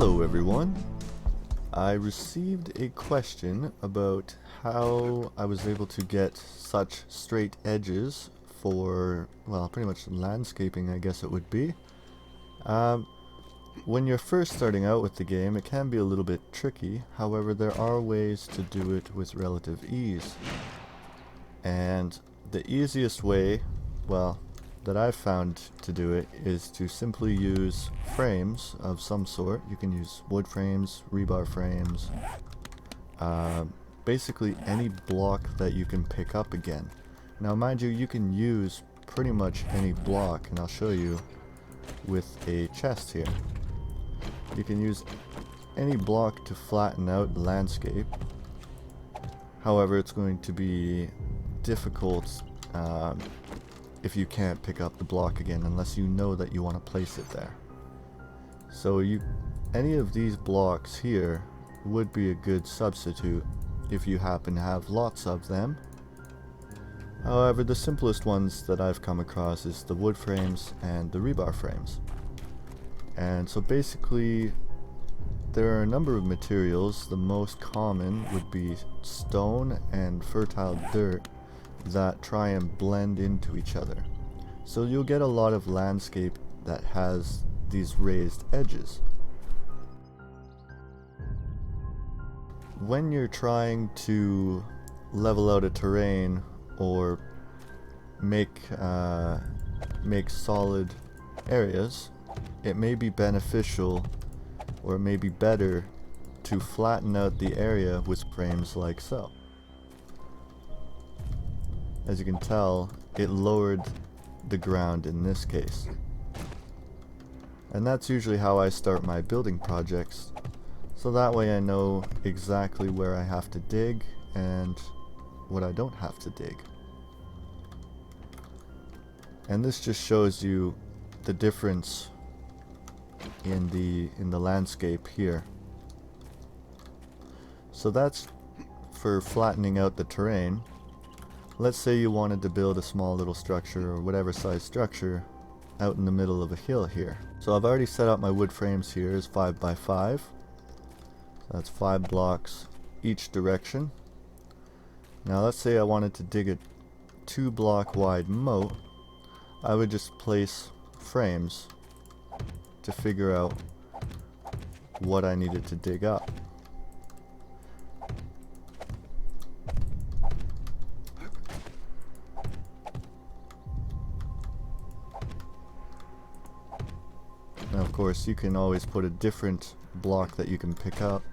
Hello everyone. I received a question about how I was able to get such straight edges for, well, pretty much landscaping, I guess it would be. When you're first starting out with the game, it can be a little bit tricky. However, there are ways to do it with relative ease. And the easiest way, well, that I've found to do it is to simply use frames of some sort. You can use wood frames, rebar frames, basically any block that you can pick up again. Now mind you, you can use pretty much any block, and I'll show you with a chest here. You can use any block to flatten out the landscape. However, it's going to be difficult if you can't pick up the block again unless you know that you want to place it there. So any of these blocks here would be a good substitute if you happen to have lots of them. However, the simplest ones that I've come across is the wood frames and the rebar frames. And so basically there are a number of materials. The most common would be stone and fertile dirt that try and blend into each other. So you'll get a lot of landscape that has these raised edges. When you're trying to level out a terrain or make solid areas, it may be beneficial, or it may be better, to flatten out the area with frames like so. As you can tell, it lowered the ground in this case. And that's usually how I start my building projects, so that way I know exactly where I have to dig and what I don't have to dig. And this just shows you the difference in the landscape here. So that's for flattening out the terrain. Let's say you wanted to build a small little structure, or whatever size structure, out in the middle of a hill here. So I've already set up my wood frames here as 5 by 5. That's 5 blocks each direction. Now let's say I wanted to dig a 2 block wide moat. I would just place frames to figure out what I needed to dig up. Now of course you can always put a different block that you can pick up,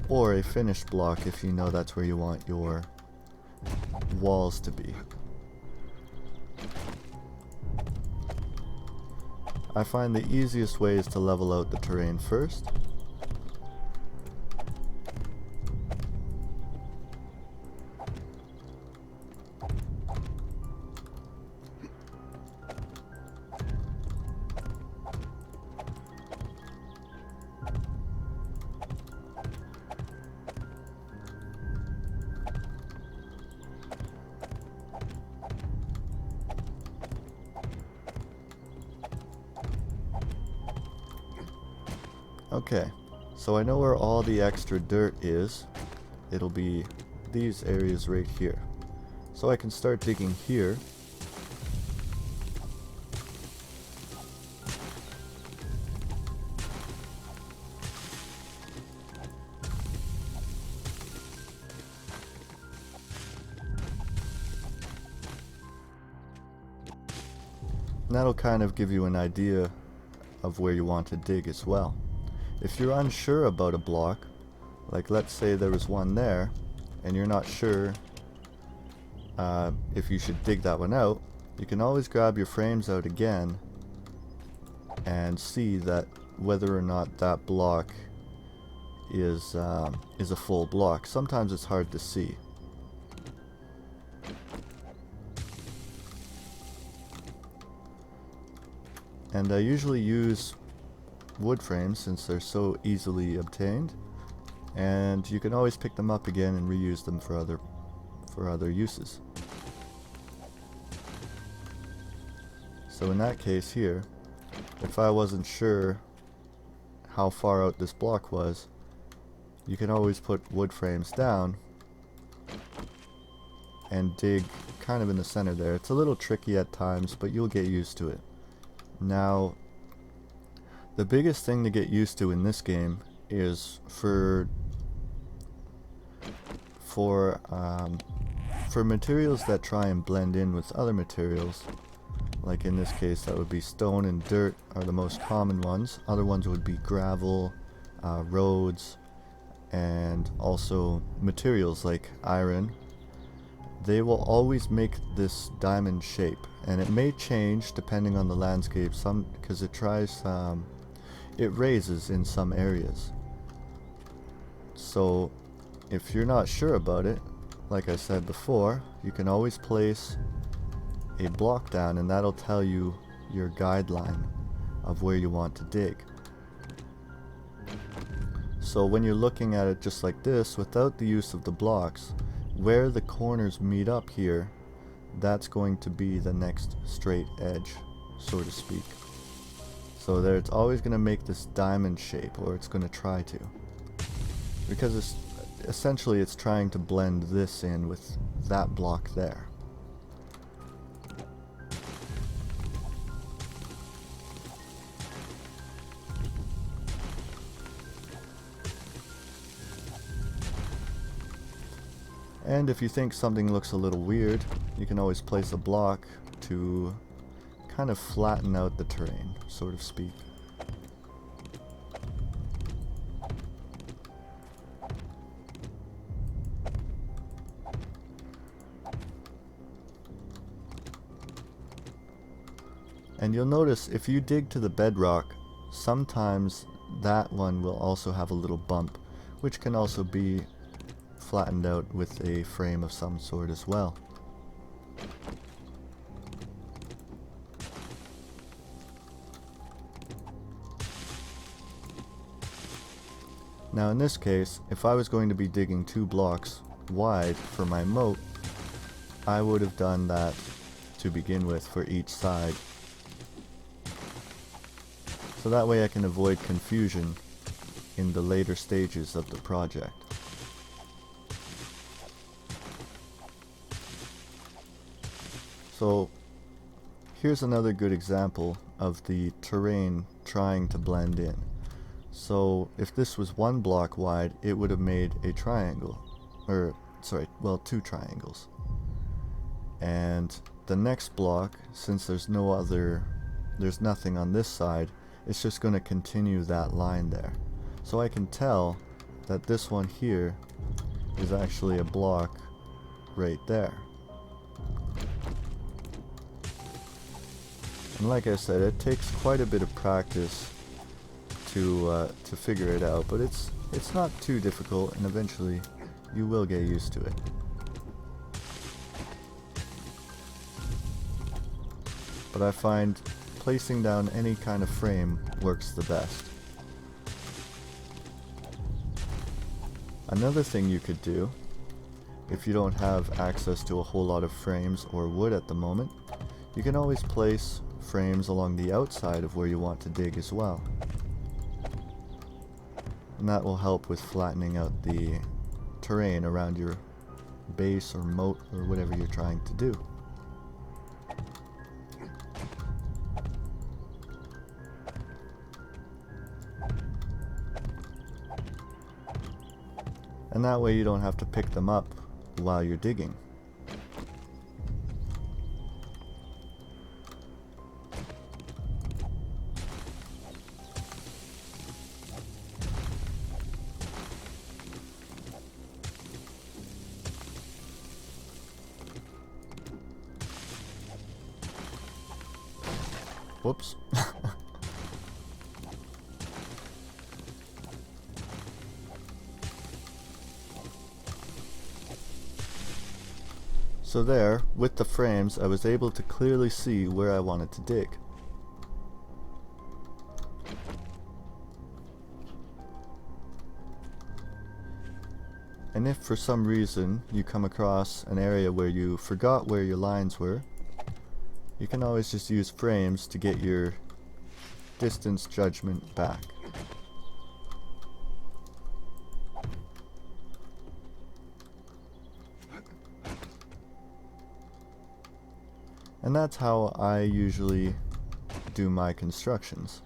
or a finished block if you know that's where you want your walls to be. I find the easiest way is to level out the terrain first. Okay, so I know where all the extra dirt is. It'll be these areas right here. So I can start digging here. And that'll kind of give you an idea of where you want to dig as well. If you're unsure about a block, like let's say there was one there, and you're not sure if you should dig that one out, you can always grab your frames out again and see that whether or not that block is a full block. Sometimes it's hard to see. And I usually use wood frames since they're so easily obtained, and you can always pick them up again and reuse them for other uses. So in that case here, if I wasn't sure how far out this block was, you can always put wood frames down and dig kind of in the center there. It's a little tricky at times, but you'll get used to it. Now, the biggest thing to get used to in this game is for materials that try and blend in with other materials, like in this case that would be stone and dirt are the most common ones. Other ones would be gravel, roads, and also materials like iron. They will always make this diamond shape, and it may change depending on the landscape, because it raises in some areas. So if you're not sure about it, like I said before, you can always place a block down and that'll tell you your guideline of where you want to dig. So when you're looking at it just like this, without the use of the blocks, where the corners meet up here, that's going to be the next straight edge, so to speak. So there, it's always going to make this diamond shape, or it's going to try to, because essentially it's trying to blend this in with that block there. And if you think something looks a little weird, you can always place a block to kind of flatten out the terrain, so to speak. And you'll notice if you dig to the bedrock, sometimes that one will also have a little bump, which can also be flattened out with a frame of some sort as well. Now in this case, if I was going to be digging 2 blocks wide for my moat, I would have done that to begin with for each side. So that way I can avoid confusion in the later stages of the project. So here's another good example of the terrain trying to blend in. So if this was 1 block wide, it would have made a triangle, or sorry, well, 2 triangles. And the next block, since there's nothing on this side, it's just going to continue that line there. So I can tell that this one here is actually a block right there. And like I said, it takes quite a bit of practice to figure it out, but it's not too difficult, and eventually you will get used to it. But I find placing down any kind of frame works the best. Another thing you could do, if you don't have access to a whole lot of frames or wood at the moment, you can always place frames along the outside of where you want to dig as well. And that will help with flattening out the terrain around your base or moat or whatever you're trying to do. And that way you don't have to pick them up while you're digging. Whoops. So there, with the frames, I was able to clearly see where I wanted to dig. And if for some reason you come across an area where you forgot where your lines were, you can always just use frames to get your distance judgment back. And that's how I usually do my constructions.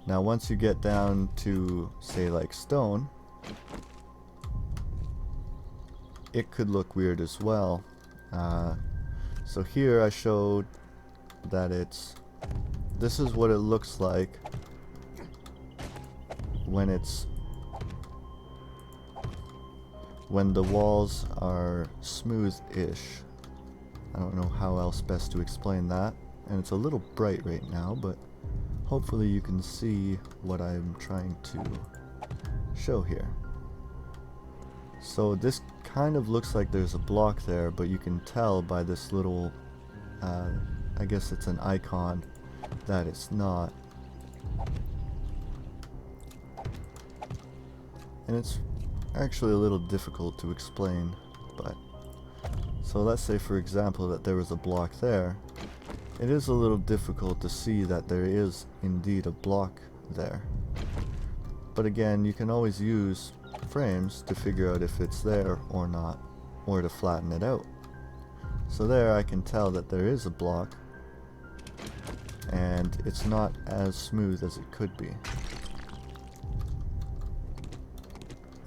Now once you get down to, say, like stone, it could look weird as well. So here I showed that this is what it looks like when the walls are smooth-ish. I don't know how else best to explain that, and it's a little bright right now, but hopefully you can see what I'm trying to show here. So this kind of looks like there's a block there, but you can tell by this little, I guess it's an icon, that it's not. And it's actually a little difficult to explain, but so let's say for example that there was a block there. It is a little difficult to see that there is indeed a block there. But again, you can always use frames to figure out if it's there or not, or to flatten it out. So there I can tell that there is a block, and it's not as smooth as it could be.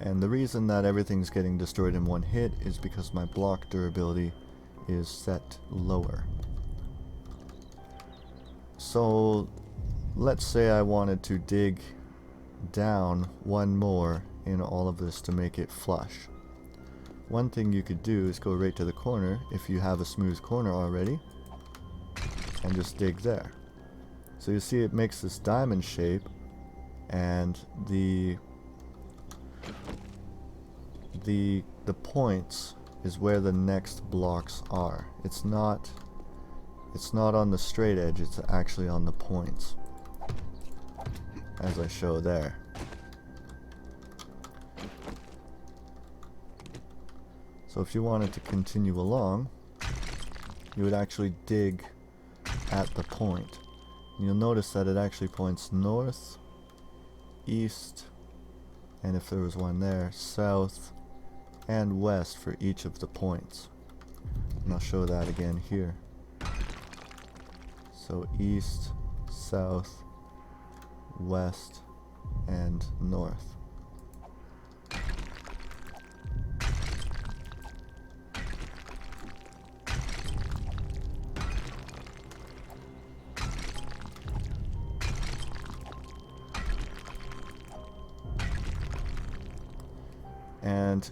And the reason that everything's getting destroyed in one hit is because my block durability is set lower. So let's say I wanted to dig down one more in all of this to make it flush. One thing you could do is go right to the corner if you have a smooth corner already and just dig there. So you see it makes this diamond shape, and the points is where the next blocks are. It's not on the straight edge, it's actually on the points, as I show there. So if you wanted to continue along, you would actually dig at the point. And you'll notice that it actually points north, east, and if there was one there, south and west for each of the points. And I'll show that again here. So east, south, west, and north. And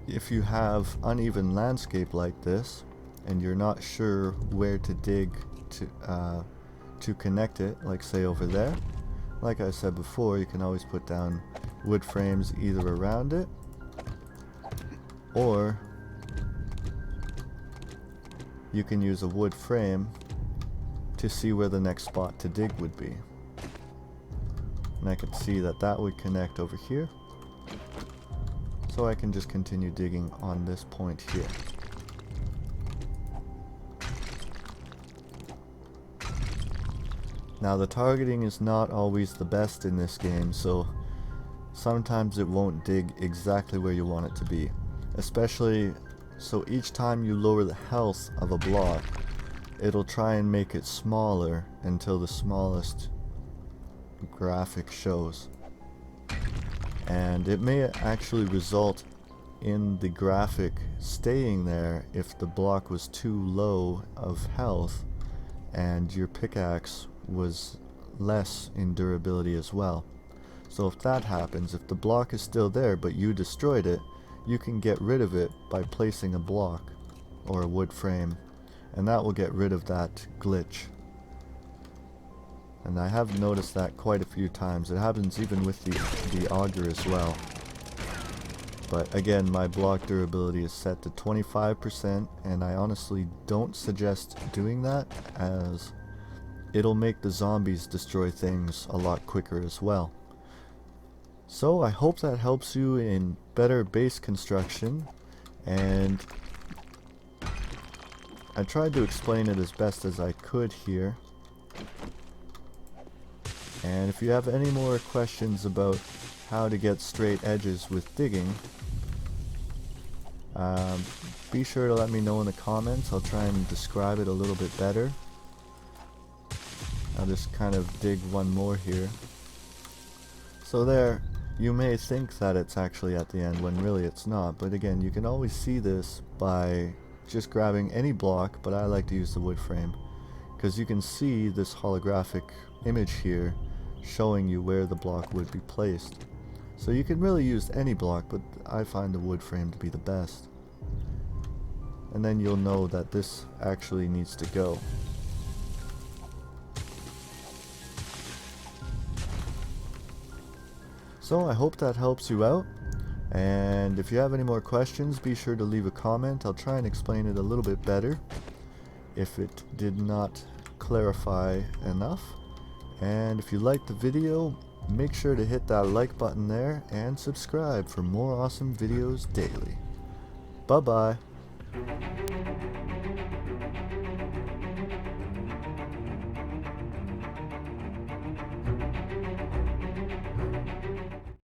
if you have uneven landscape like this, and you're not sure where to dig to connect it, like say over there, like I said before, you can always put down wood frames either around it, or you can use a wood frame to see where the next spot to dig would be. And I can see that that would connect over here. So I can just continue digging on this point here. Now the targeting is not always the best in this game, so sometimes it won't dig exactly where you want it to be. Especially, so each time you lower the health of a block, it'll try and make it smaller until the smallest graphic shows. And it may actually result in the graphic staying there if the block was too low of health and your pickaxe was less in durability as well. So if that happens, if the block is still there but you destroyed it, you can get rid of it by placing a block or a wood frame, and that will get rid of that glitch. And I have noticed that quite a few times. It happens even with the auger as well. But again, my block durability is set to 25%, and I honestly don't suggest doing that, as it'll make the zombies destroy things a lot quicker as well. So I hope that helps you in better base construction, and I tried to explain it as best as I could here. And if you have any more questions about how to get straight edges with digging, Be sure to let me know in the comments. I'll try and describe it a little bit better. I'll just kind of dig one more here. So there, you may think that it's actually at the end when really it's not, but again, you can always see this by just grabbing any block, but I like to use the wood frame because you can see this holographic image here showing you where the block would be placed. So you can really use any block, but I find the wood frame to be the best. And then you'll know that this actually needs to go. So I hope that helps you out, and if you have any more questions, be sure to leave a comment. I'll try and explain it a little bit better if it did not clarify enough. And if you liked the video, make sure to hit that like button there and subscribe for more awesome videos daily. Bye bye.